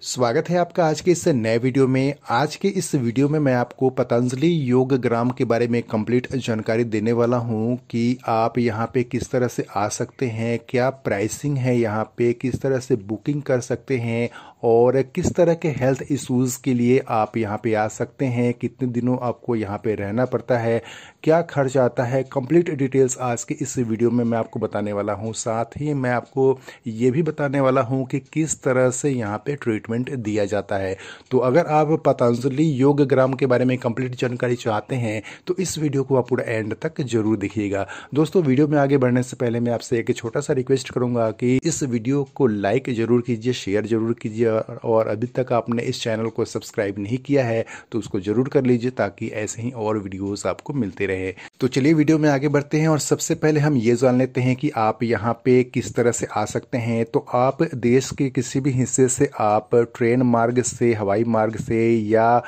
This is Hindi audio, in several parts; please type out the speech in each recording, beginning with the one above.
स्वागत है आपका आज के इस नए वीडियो में। आज के इस वीडियो में मैं आपको पतंजलि योग ग्राम के बारे में कंप्लीट जानकारी देने वाला हूं कि आप यहां पे किस तरह से आ सकते हैं, क्या प्राइसिंग है, यहां पे किस तरह से बुकिंग कर सकते हैं और किस तरह के हेल्थ इश्यूज़ के लिए आप यहां पे आ सकते हैं, कितने दिनों आपको यहां पे रहना पड़ता है, क्या खर्च आता है। कंप्लीट डिटेल्स आज के इस वीडियो में मैं आपको बताने वाला हूँ। साथ ही मैं आपको ये भी बताने वाला हूँ कि किस तरह से यहाँ पे ट्रीटमेंट दिया जाता है। तो अगर आप पतंजलि योग ग्राम के बारे में कंप्लीट जानकारी चाहते हैं तो इस वीडियो को आप पूरा एंड तक जरूर देखिएगा। दोस्तों, वीडियो में आगे बढ़ने से पहले मैं आपसे एक छोटा सा रिक्वेस्ट करूंगा कि इस वीडियो को लाइक जरूर कीजिए, शेयर जरूर कीजिए और अभी तक आपने इस चैनल को सब्सक्राइब नहीं किया है तो उसको जरूर कर लीजिए ताकि ऐसे ही और वीडियोस आपको मिलते रहे। तो चलिए वीडियो में आगे बढ़ते हैं और सबसे पहले हम ये जान लेते हैं कि आप यहाँ पे किस तरह से आ सकते हैं। तो आप देश के किसी भी हिस्से से आप ट्रेन मार्ग से, हवाई मार्ग से या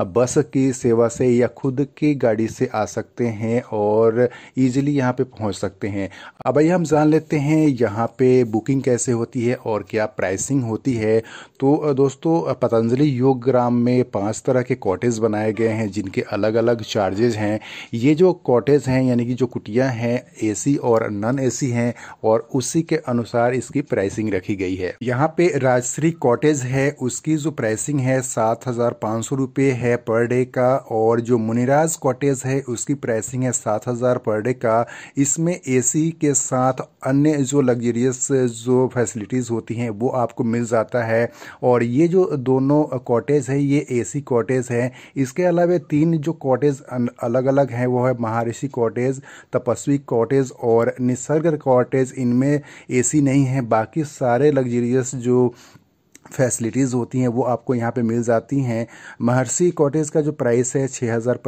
बस की सेवा से या खुद की गाड़ी से आ सकते हैं और इजीली यहाँ पे पहुँच सकते हैं। अब आइए हम जान लेते हैं यहाँ पे बुकिंग कैसे होती है और क्या प्राइसिंग होती है। तो दोस्तों, पतंजलि योग ग्राम में 5 तरह के कॉटेज बनाए गए हैं जिनके अलग अलग चार्जेज हैं। ये जो कॉटेज हैं यानी कि जो कुटियाँ हैं एसी और नॉन एसी हैं और उसी के अनुसार इसकी प्राइसिंग रखी गई है। यहाँ पे राजश्री कॉटेज है, उसकी जो प्राइसिंग है 7,500 रुपये है पर डे का, और जो मुनिराज कॉटेज है उसकी प्राइसिंग है 7,000 पर डे का। इसमें एसी के साथ अन्य जो लग्जरियस जो फैसिलिटीज़ होती हैं वो आपको मिल जाता है। और ये जो दोनों कॉटेज है ये एसी कॉटेज है। इसके अलावा 3 जो कॉटेज अलग अलग हैं वो है महर्षि कॉटेज, तपस्वी कॉटेज और निसर्ग कॉटेज। इनमें एसी नहीं है, बाकी सारे लग्जरियस जो फैसिलिटीज़ होती हैं वो आपको यहाँ पे मिल जाती हैं। महर्षि कॉटेज का जो प्राइस है 6,000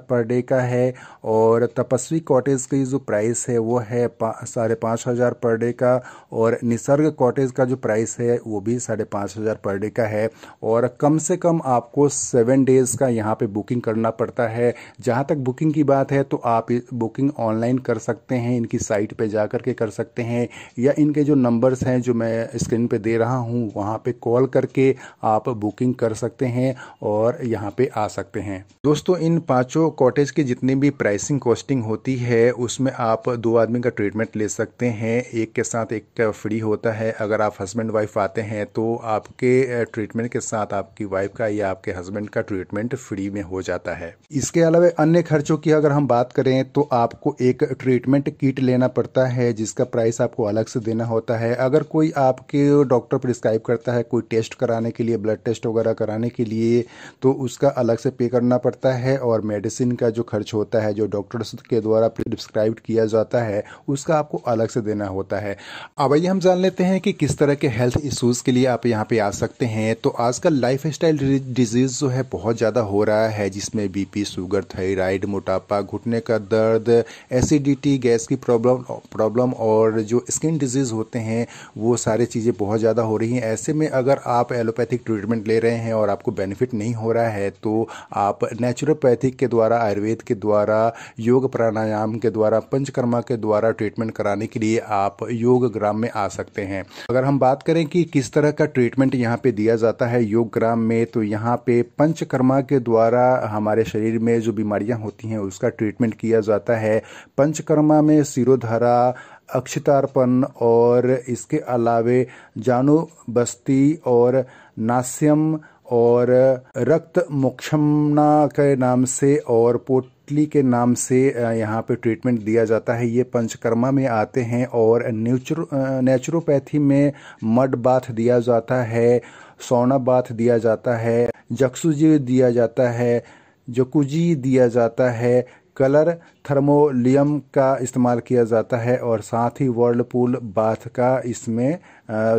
पर डे का है और तपस्वी कॉटेज की जो प्राइस है वो है 5,500 पर डे का, और निसर्ग कॉटेज का जो प्राइस है वो भी 5,500 पर डे का है। और कम से कम आपको 7 डेज़ का यहाँ पे बुकिंग करना पड़ता है। जहाँ तक बुकिंग की बात है तो आप बुकिंग ऑनलाइन कर सकते हैं, इनकी साइट पे जा कर के कर सकते हैं या इनके जो नंबर्स हैं जो मैं स्क्रीन पे दे रहा हूँ वहाँ पे कॉल करके आप बुकिंग कर सकते हैं और यहाँ पे आ सकते हैं। दोस्तों, इन 5 कॉटेज की जितनी भी प्राइसिंग कॉस्टिंग होती है उसमें आप 2 आदमी का ट्रीटमेंट ले सकते हैं, एक के साथ एक का फ्री होता है। अगर आप हस्बैंड वाइफ आते हैं तो आपके ट्रीटमेंट के साथ आपकी वाइफ का या आपके हस्बैंड का ट्रीटमेंट फ्री में हो जाता है। इसके अलावा अन्य खर्चों की अगर हम बात करें तो आपको एक ट्रीटमेंट किट लेना पड़ता है जिसका प्राइस आपको अलग से देना होता है। अगर कोई आपके डॉक्टर प्रिस्क्राइब करता है कोई टेस्ट कराने के लिए, ब्लड टेस्ट वगैरह कराने के लिए, तो उसका अलग से पे करना पड़ता है। और मेडिसिन का जो खर्च होता है जो डॉक्टर्स के द्वारा प्रिस्क्राइब किया जाता है उसका आपको अलग से देना होता है। अब आइए हम जान लेते हैं कि किस तरह के हेल्थ इश्यूज के लिए आप यहाँ पे आ सकते हैं। तो आजकल लाइफ स्टाइल डिजीज जो है बहुत ज़्यादा हो रहा है, जिसमें बीपी, शुगर, थायराइड, मोटापा, घुटने का दर्द, एसिडिटी, गैस की प्रॉब्लम और जो स्किन डिजीज होते हैं वो सारी चीज़ें बहुत ज़्यादा हो रही हैं। ऐसे में अगर आप एलोपैथिक ट्रीटमेंट ले रहे हैं और आपको बेनिफिट नहीं हो रहा है तो आप नेचुरोपैथिक के द्वारा, आयुर्वेद के द्वारा, योग प्राणायाम के द्वारा, पंचकर्मा के द्वारा ट्रीटमेंट कराने के लिए आप योग ग्राम में आ सकते हैं। अगर हम बात करें कि किस तरह का ट्रीटमेंट यहाँ पे दिया जाता है योग ग्राम में, तो यहाँ पे पंचकर्मा के द्वारा हमारे शरीर में जो बीमारियाँ होती हैं उसका ट्रीटमेंट किया जाता है। पंचकर्मा में शिरोधारा, अक्षतार्पण और इसके अलावे जानु बस्ती और नास्यम और रक्त मोक्षमना के नाम से और पोटली के नाम से यहाँ पे ट्रीटमेंट दिया जाता है। ये पंचकर्मा में आते हैं। और नेचुरोपैथी में मड बाथ दिया जाता है, सौना बाथ दिया जाता है, जक्सुजी दिया जाता है, जकुजी दिया जाता है, कलर थर्मोलियम का इस्तेमाल किया जाता है और साथ ही वर्लपूल बाथ का इसमें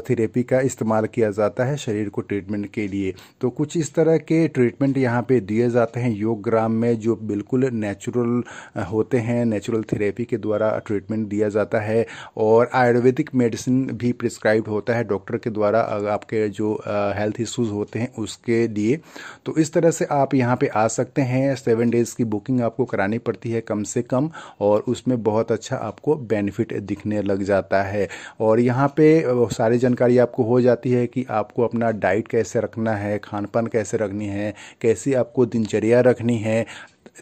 थेरेपी का इस्तेमाल किया जाता है शरीर को ट्रीटमेंट के लिए। तो कुछ इस तरह के ट्रीटमेंट यहाँ पे दिए जाते हैं योग ग्राम में जो बिल्कुल नेचुरल होते हैं। नेचुरल थेरेपी के द्वारा ट्रीटमेंट दिया जाता है और आयुर्वेदिक मेडिसिन भी प्रिस्क्राइब होता है डॉक्टर के द्वारा आपके जो हेल्थ इश्यूज होते हैं उसके लिए। तो इस तरह से आप यहाँ पे आ सकते हैं। 7 डेज़ की बुकिंग आपको करानी पड़ती है कम से कम, और उसमें बहुत अच्छा आपको बेनिफिट दिखने लग जाता है। और यहाँ पे सारी जानकारी आपको हो जाती है कि आपको अपना डाइट कैसे रखना है, खान पान कैसे रखनी है, कैसी आपको दिनचर्या रखनी है,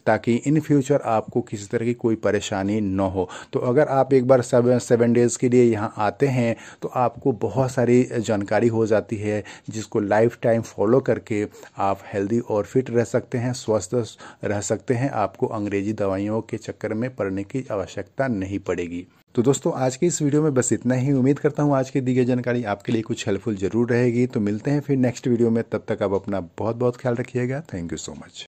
ताकि इन फ्यूचर आपको किसी तरह की कोई परेशानी न हो। तो अगर आप एक बार 7 डेज़ के लिए यहाँ आते हैं तो आपको बहुत सारी जानकारी हो जाती है, जिसको लाइफ टाइम फॉलो करके आप हेल्दी और फिट रह सकते हैं, स्वस्थ रह सकते हैं। आपको अंग्रेजी दवाइयों के चक्कर में पड़ने की आवश्यकता नहीं पड़ेगी। तो दोस्तों, आज की इस वीडियो में बस इतना ही। उम्मीद करता हूँ आज की दी गई जानकारी आपके लिए कुछ हेल्पफुल जरूर रहेगी। तो मिलते हैं फिर नेक्स्ट वीडियो में, तब तक आप अपना बहुत बहुत ख्याल रखिएगा। Thank you so much.